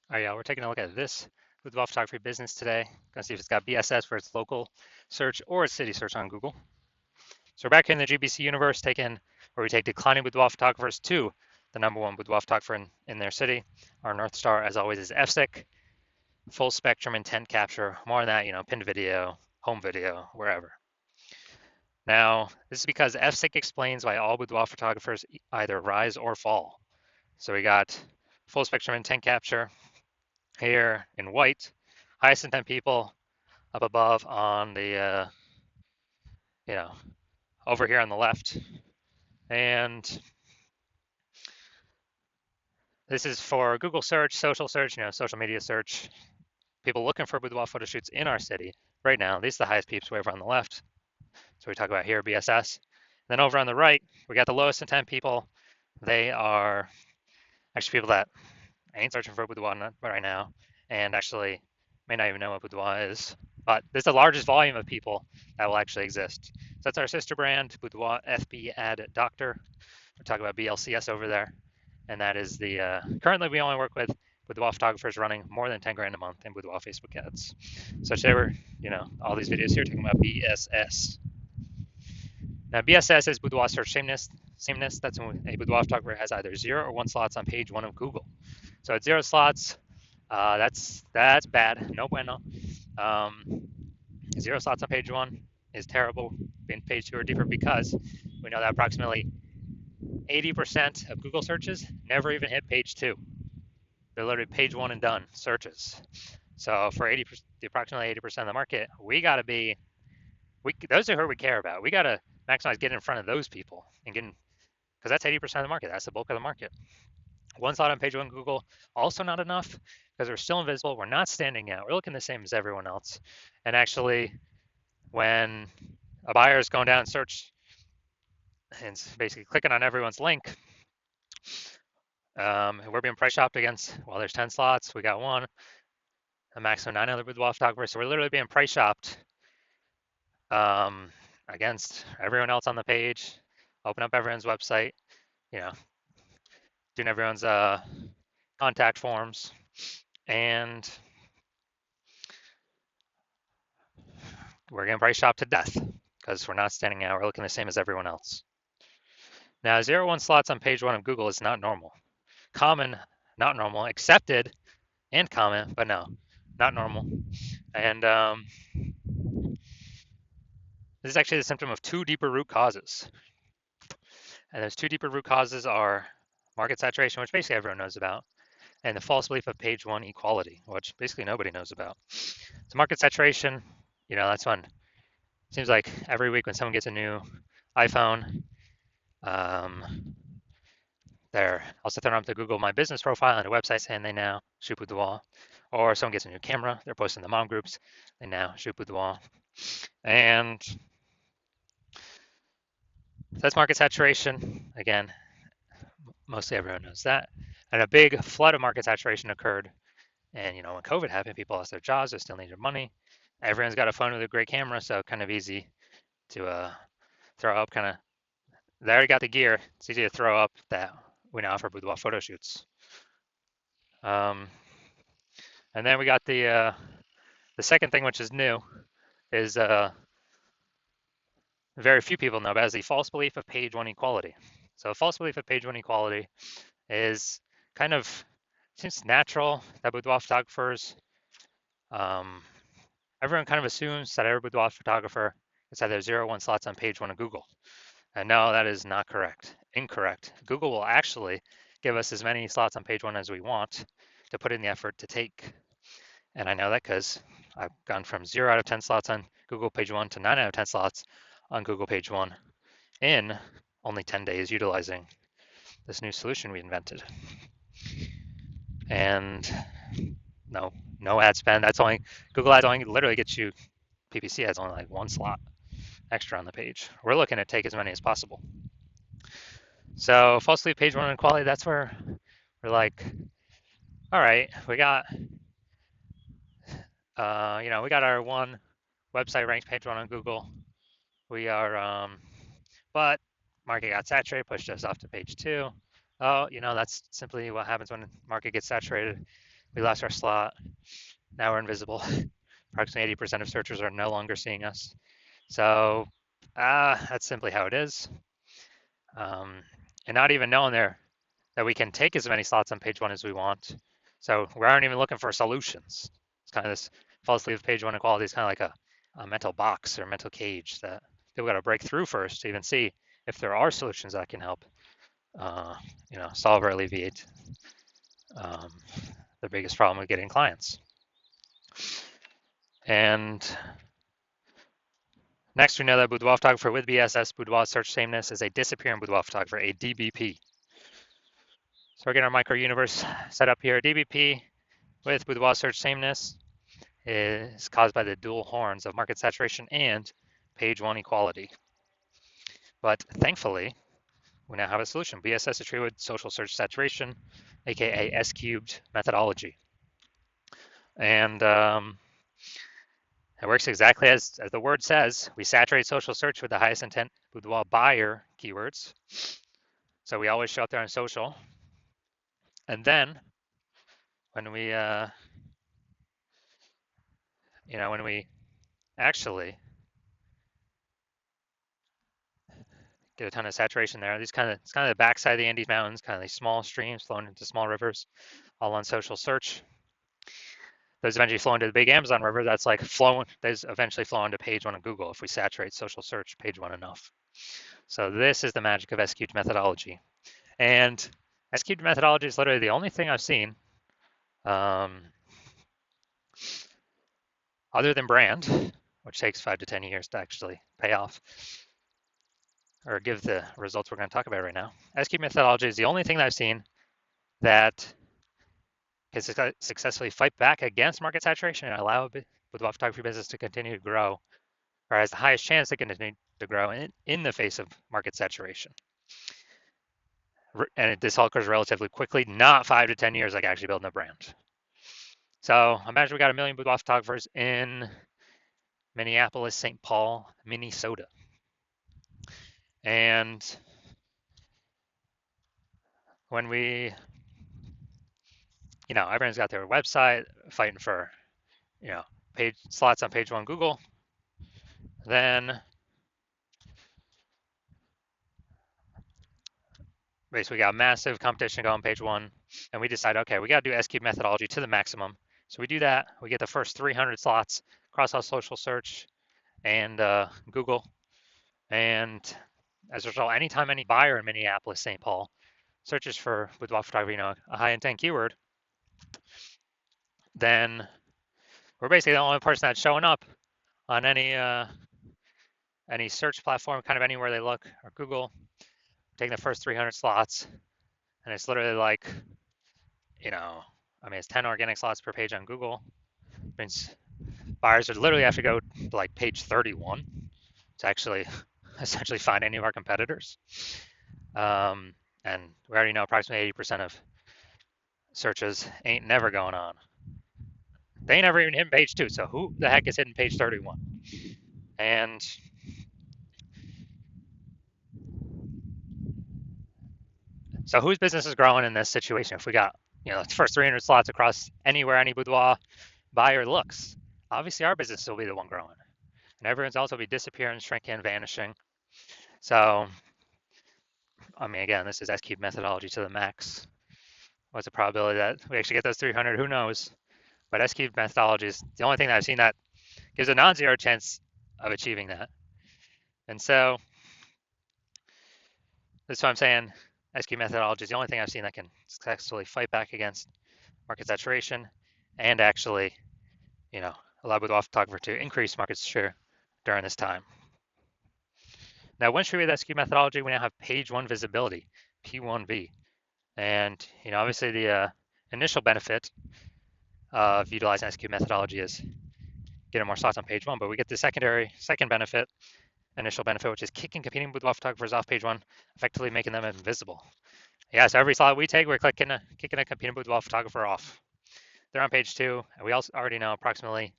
All right, yeah, we're taking a look at this Boudoir photography business today. Gonna see if it's got BSS for its local search or its city search on Google. So we're back here in the GBC universe, where we take declining boudoir photographers to the #1 boudoir photographer in their city. Our North Star, as always, is FSIC, full spectrum intent capture. More on that, pinned video, home video, wherever. Now, this is because FSIC explains why all boudoir photographers either rise or fall. So we got full spectrum intent capture here in white, highest intent people up above on the, you know, over here on the left. And this is for Google search, social search, social media search, people looking for boudoir photo shoots in our city right now. These are the highest peeps we have on the left. So we talk about here BSS. Then over on the right, we got the lowest intent people. They are actually people that ain't searching for boudoir right now and actually may not even know what boudoir is. But there's the largest volume of people that will actually exist. So that's our sister brand, Boudoir FB Ad Doctor. We're talking about BLCS over there. And that is currently we only work with boudoir photographers running more than 10 grand a month in boudoir Facebook ads. So today we're, all these videos here talking about BSS. Now BSS is boudoir search sameness. That's when a boudoir photographer has either 0 or 1 slots on page 1 of Google. So at 0 slots, that's bad. No bueno. 0 slots on page 1 is terrible. Being page 2 or deeper because we know that approximately 80% of Google searches never even hit page 2. They're literally page 1 and done searches. So for approximately 80% of the market, we got to be, those are who we care about. We got to maximize getting in front of those people and because that's 80% of the market. That's the bulk of the market. 1 slot on page 1 Google, also not enough because we're still invisible. We're not standing out. We're looking the same as everyone else. And actually, when a buyer is going down and search and basically clicking on everyone's link, we're being price shopped against, well, there's 10 slots. We got 1, a maximum 9 other boudoir photographers. So we're literally being price shopped against everyone else on the page, open up everyone's website, doing everyone's contact forms, and we're getting price shopped to death because we're not standing out. We're looking the same as everyone else. Now, 0-1 slots on page 1 of Google is not normal. Common, not normal. Accepted and common, but no, not normal. And this is actually the symptom of 2 deeper root causes. And those 2 deeper root causes are market saturation, which basically everyone knows about, and the false belief of page 1 equality, which basically nobody knows about. So market saturation, that's when it seems like every week when someone gets a new iPhone, they're also throwing up the Google My Business profile and a website saying they now shoot boudoir. Or someone gets a new camera, they're posting the mom groups, they now shoot boudoir. And that's market saturation. Again, mostly everyone knows that. And a big flood of market saturation occurred. And when COVID happened, people lost their jobs, they still needed money. Everyone's got a phone with a great camera, so kind of easy to throw up. They already got the gear. It's easy to throw up that we now offer boudoir photo shoots. And then we got the second thing, which is new, is very few people know about, is the false belief of page 1 equality. So the false belief of page 1 equality is kind of, seems natural that boudoir photographers, everyone kind of assumes that every boudoir photographer is either 0-1 slots on page 1 of Google. And no, that is not correct. Incorrect. Google will actually give us as many slots on page 1 as we want to put in the effort to take. And I know that because I've gone from 0 out of 10 slots on Google page 1 to 9 out of 10 slots on Google page 1 in only 10 days utilizing this new solution we invented. And no ad spend. That's only, Google ads only literally gets you, PPC ads only like 1 slot extra on the page. We're looking to take as many as possible. So falsely page 1 inequality, that's where we're like, all right, we got, we got our 1 website ranked page 1 on Google. We are, but market got saturated, pushed us off to page 2. Oh, that's simply what happens when market gets saturated. We lost our slot. Now we're invisible. Approximately 80% of searchers are no longer seeing us. So that's simply how it is. And not even knowing there that we can take as many slots on page one as we want. So we aren't even looking for solutions. It's kind of this false leave page one equality is kind of like a mental box or mental cage that people got to break through first to even see if there are solutions that can help, solve or alleviate um, the biggest problem with getting clients. And next, we know that Boudoir photographer with BSS, Boudoir search sameness, is a disappearing Boudoir photographer, a DBP. So we're getting our micro universe set up here. DBP with Boudoir search sameness is caused by the dual horns of market saturation and page one equality. But thankfully, we now have a solution. BSS is treated with social search saturation, aka S cubed methodology. And it works exactly as the word says. We saturate social search with the highest intent boudoir buyer keywords. So we always show up there on social. And then when we, when we actually get a ton of saturation there, it's kind of the backside of the Andes Mountains, kind of these small streams flowing into small rivers, all on social search. Those eventually flow into the big Amazon River. That's like flowing. Those eventually flow into page one of Google if we saturate social search page one enough. So this is the magic of S-cubed methodology. And S-cubed methodology is literally the only thing I've seen, other than brand, which takes 5 to 10 years to actually pay off or give the results we're going to talk about right now. S-cubed methodology is the only thing that I've seen that can successfully fight back against market saturation and allow the photography business to continue to grow, or has the highest chance to continue to grow in the face of market saturation. And this all occurs relatively quickly, not 5 to 10 years like actually building a brand. So imagine we got 1 million boudoir photographers in Minneapolis, St. Paul, Minnesota. And when we, everyone's got their website fighting for, page slots on page one Google, then basically we got massive competition going on page one, and we decide, okay, we got to do S-cube methodology to the maximum. So we do that. We get the first 300 slots across all social search and Google. And as a result, anytime any buyer in Minneapolis, St. Paul searches for boudoir photography, a high intent keyword, then we're basically the only person that's showing up on any search platform, kind of anywhere they look, or Google, taking the first 300 slots. And it's literally like, it's 10 organic slots per page on Google. It means buyers would literally have to go to like page 31 to actually essentially find any of our competitors. And we already know approximately 80% of searches ain't never going on. They ain't never even hitting page 2, so who the heck is hitting page 31? And so whose business is growing in this situation? If we got, the first 300 slots across anywhere any boudoir buyer looks, obviously our business will be the one growing. And everyone's also be disappearing, shrinking, vanishing. So, again, this is S-cube methodology to the max. What's the probability that we actually get those 300? Who knows? But S-cube methodology is the only thing that I've seen that gives a non-zero chance of achieving that. And so that's what I'm saying. S-cube methodology is the only thing I've seen that can successfully fight back against market saturation and actually, allow boudoir photographer to increase market share during this time. Now, once we read the S-cube methodology, we now have page one visibility, P1V. And, obviously the initial benefit of utilizing S-cube methodology is getting more slots on page one, but we get the second benefit, initial benefit, which is kicking competing boudoir photographers off page one, effectively making them invisible. Yeah, so every slot we take, we're kicking a competing boudoir photographer off. They're on page two, and we also already know approximately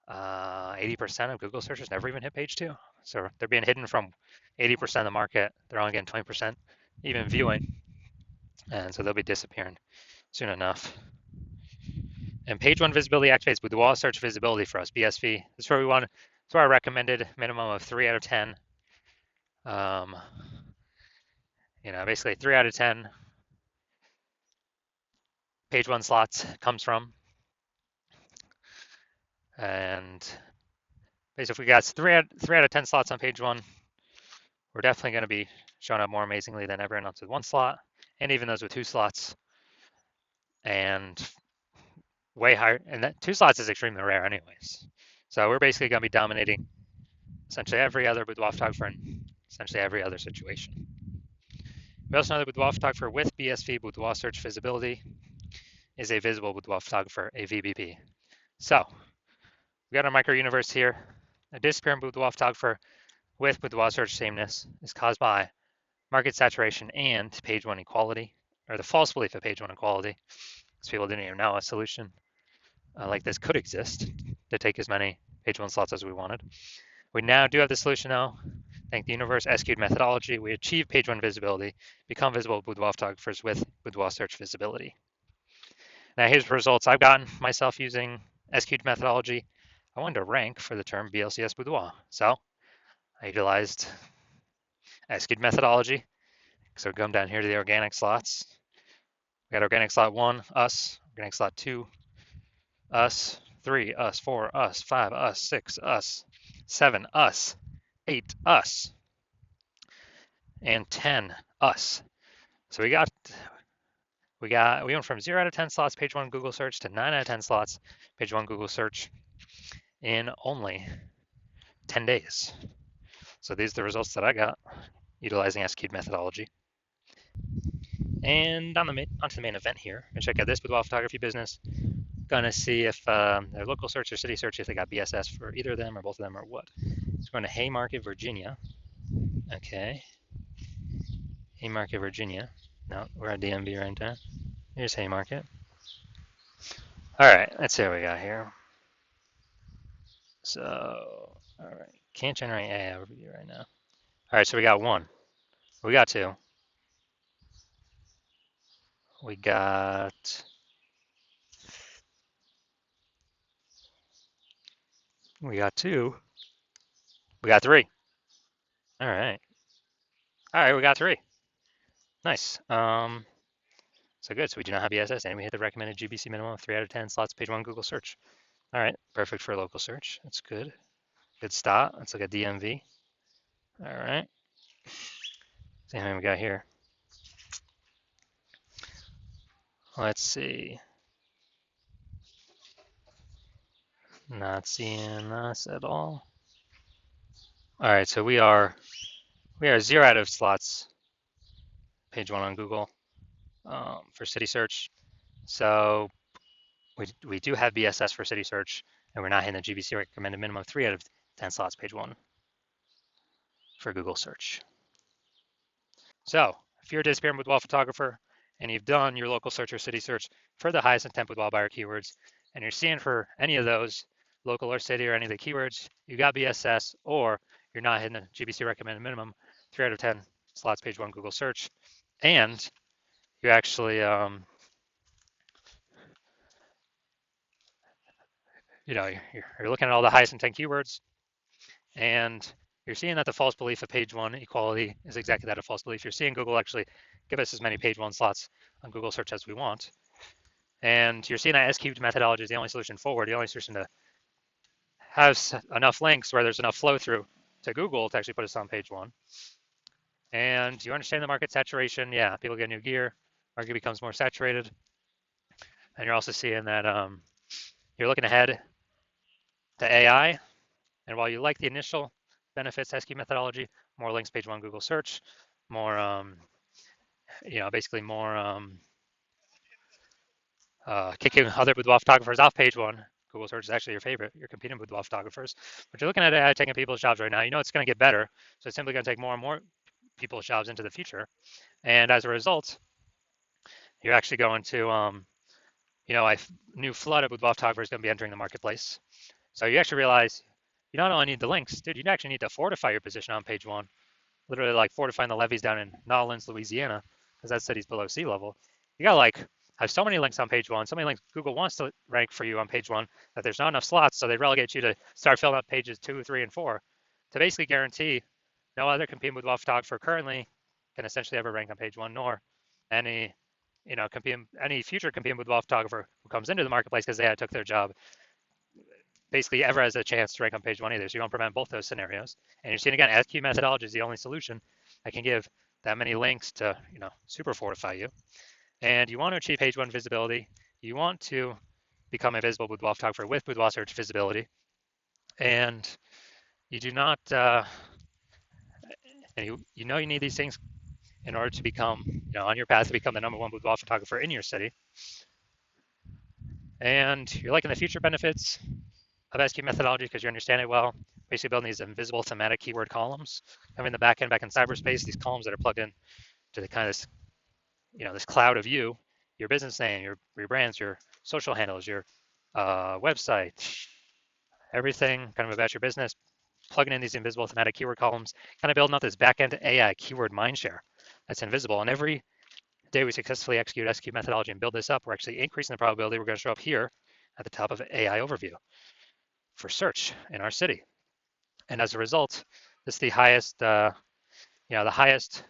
80% of Google searches never even hit page two. So they're being hidden from 80% of the market. They're only getting 20% even viewing. And so they'll be disappearing soon enough. And page one visibility activates Boudoir search visibility for us, BSV. This is where we want. That's where I recommended minimum of 3 out of 10. Um, basically 3 out of 10 page one slots comes from. And basically, if we got three out of 10 slots on page one, we're definitely going to be showing up more amazingly than everyone else with one slot, and even those with two slots, and way higher. And that two slots is extremely rare, anyways. So we're basically going to be dominating essentially every other boudoir photographer in essentially every other situation. We also know that boudoir photographer with BSV, boudoir search visibility, is a visible boudoir photographer, a VBP. So we got our micro universe here. A disappearing boudoir photographer with boudoir search sameness is caused by market saturation and page one equality, or the false belief of page one equality, because people didn't even know a solution like this could exist to take as many page one slots as we wanted. We now do have the solution though. Thank the universe SQ'd methodology, we achieve page one visibility, become visible boudoir photographers with boudoir search visibility. Now here's the results I've gotten myself using SQ'd methodology. I wanted to rank for the term BLCS boudoir, so I utilized SQ'd methodology. So we come down here to the organic slots. We got organic slot 1, us. Organic slot 2, us. 3, us. 4, us. 5, us. 6, us. 7, us. 8, us. And 10, us. So we went from 0 out of 10 slots page 1 Google search to 9 out of 10 slots page 1 Google search in only 10 days. So these are the results that I got utilizing SQ'd methodology. And onto the main event here. And check out this boudoir photography business. Gonna see if their local search or city search, if they got BSS for either of them or both of them or what. So we're going to Haymarket, Virginia. Okay. Haymarket, Virginia. No, we're at DMV right now. Here's Haymarket. All right, let's see what we got here. So, all right, can't generate AI overview right now. All right, so we got 1. We got 2. We got 2. We got 3. All right. All right, we got 3. Nice. So good. So we do not have BSS, and we hit the recommended GBC minimum of 3 out of 10 slots, page 1 Google search. All right, perfect for local search. That's good. Good start. Let's look at DMV. All right. Same thing we got here. Let's see. Not seeing us at all. All right, so we are 0 out of slots, page 1 on Google for city search. So we do have BSS for city search, and we're not hitting the GBC recommended minimum of 3 out of 10 slots, page 1 for Google search. So if you're a disappearing boudoir photographer and you've done your local search or city search for the highest intent boudoir buyer keywords, and you're seeing for any of those, local or city or any of the keywords, you got BSS, or you're not hitting the GBC recommended minimum, 3 out of 10 slots, page 1 Google search, and you actually, you're looking at all the highest intent keywords, and you're seeing that the false belief of page 1 equality is exactly that, a false belief. You're seeing Google actually give us as many page 1 slots on Google search as we want. And you're seeing that S-cubed methodology is the only solution forward, the only solution to have enough links where there's enough flow through to Google to actually put us on page 1. And you understand the market saturation. Yeah, people get new gear, market becomes more saturated. And you're also seeing that you're looking ahead to AI. And while you like the initial benefits, SQ methodology, more links, page 1 Google search, more, basically more kicking other boudoir photographers off page 1. Google search is actually your favorite. You're competing with boudoir photographers. But you're looking at AI taking people's jobs right now. You know it's going to get better. So it's simply going to take more and more people's jobs into the future. And as a result, you're actually going to, a new flood of boudoir photographers going to be entering the marketplace. So you actually realize you not only need the links, dude, you actually need to fortify your position on page 1. Literally like fortifying the levees down in Nolens, Louisiana, because that city's below sea level. You got to like have so many links on page one, so many links Google wants to rank for you on page one, that there's not enough slots, so they relegate you to start filling up pages 2, 3, and 4 to basically guarantee no other competing boudoir photographer currently can essentially ever rank on page one, nor any any future competing boudoir photographer who comes into the marketplace because they took their job basically ever has a chance to rank on page one either. So you want to prevent both those scenarios. And you're seeing again, SQ methodology is the only solution that can give that many links to super fortify you. And you want to achieve page one visibility. You want to become a visible boudoir photographer with boudoir search visibility. And you do not, and you know you need these things in order to become, on your path to become the #1 boudoir photographer in your city. And you're liking the future benefits of SQ methodology because you understand it well. Basically building these invisible thematic keyword columns. Having the back in cyberspace, these columns that are plugged in to the kind of this, this cloud of you, your business name, your brands, your social handles, your website, everything kind of about your business, plugging in these invisible thematic keyword columns, kind of building up this back-end AI keyword mindshare that's invisible. And every day we successfully execute SQ methodology and build this up, we're actually increasing the probability we're going to show up here at the top of AI overview for search in our city. And as a result, this is the highest, the highest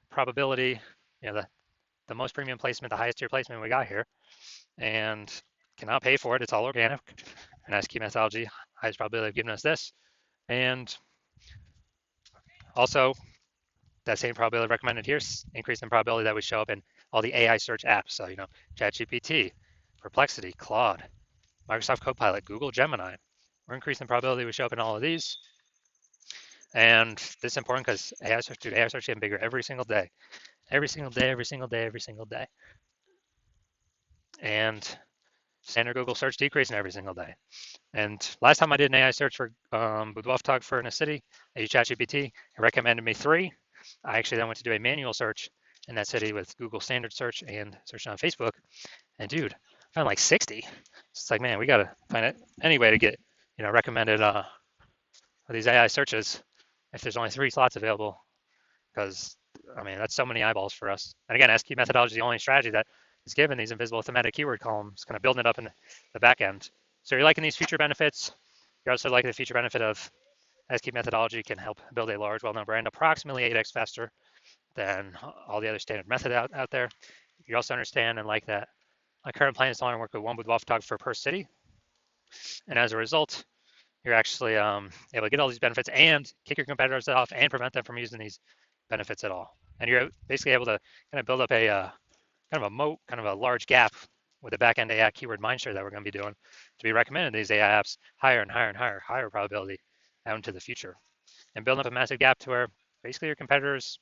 probability, the most premium placement, the highest tier placement we got here, and cannot pay for it. It's all organic. And SQ methodology, highest probability of giving us this. And also, that same probability recommended here, increase in probability that we show up in all the AI search apps. So, ChatGPT, Perplexity, Claude, Microsoft Copilot, Google Gemini. We're increasing the probability we show up in all of these. And this is important because AI search getting bigger every single day. Every single day, every single day, every single day. And standard Google search decreasing every single day. And last time I did an AI search for boudoir photographer in a city, I used ChatGPT. It recommended me 3. I actually then went to do a manual search in that city with Google standard search and searching on Facebook. And dude, I found like 60. It's like, man, we got to find it any way to get, recommended these AI searches if there's only 3 slots available, because I mean, that's so many eyeballs for us. And again, SQ methodology is the only strategy that is given these invisible thematic keyword columns, kind of building it up in the back end. So you're liking these feature benefits. You're also liking the feature benefit of SQ methodology can help build a large, well-known brand approximately 8x faster than all the other standard methods out there. You also understand and like that my current plan is to only work with 1 boudoir photographer per city. And as a result, you're actually able to get all these benefits and kick your competitors off and prevent them from using these benefits at all. And you're basically able to kind of build up a kind of a moat, kind of a large gap with the back-end AI keyword mindshare that we're going to be doing to be recommended these AI apps higher and higher and higher probability out into the future. And building up a massive gap to where basically your competitors,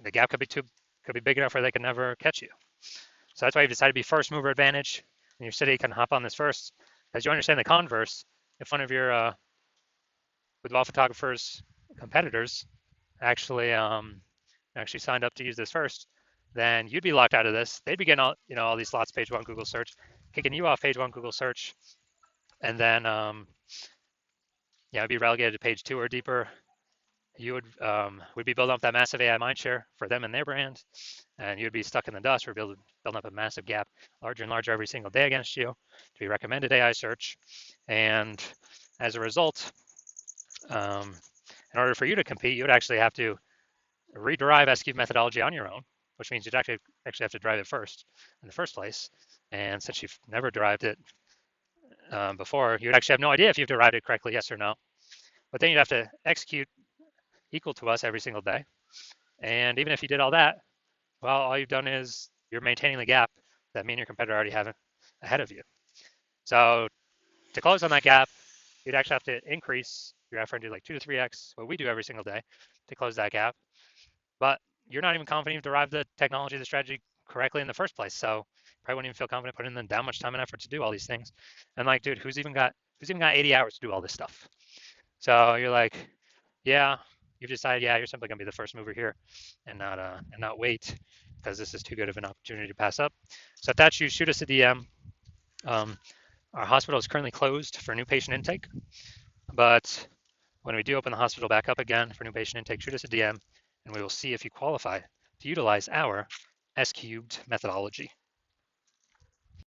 the gap could be big enough where they can never catch you. So that's why you've decided to be first mover advantage in your city. You can hop on this first, as you understand the converse. If one of your boudoir photographers competitors actually signed up to use this first, then you'd be locked out of this. They'd be getting all these slots page 1 Google search, kicking you off page 1 Google search, and then be relegated to page 2 or deeper. You would be building up that massive AI mindshare for them and their brand, and you'd be stuck in the dust. We're building up a massive gap, larger and larger every single day against you to be recommended AI search. And as a result, in order for you to compete, you would actually have to rederive SQ methodology on your own, which means you'd actually have to drive it first in the first place. And since you've never derived it before, you'd actually have no idea if you've derived it correctly, yes or no. But then you'd have to execute equal to us every single day. And even if you did all that, well, all you've done is you're maintaining the gap that me and your competitor already have ahead of you. So to close on that gap, you'd actually have to increase your effort and do like 2 to 3x what we do every single day to close that gap. But you're not even confident you've derived the technology, the strategy correctly in the first place. So probably wouldn't even feel confident putting in that much time and effort to do all these things. And like, dude, who's even got 80 hours to do all this stuff? So you're like, yeah, you've decided, yeah, you're simply gonna be the first mover here and not wait because this is too good of an opportunity to pass up. So if that's you, shoot us a DM. Our hospital is currently closed for new patient intake, but when we do open the hospital back up again for new patient intake, shoot us a DM and we will see if you qualify to utilize our S-cubed methodology.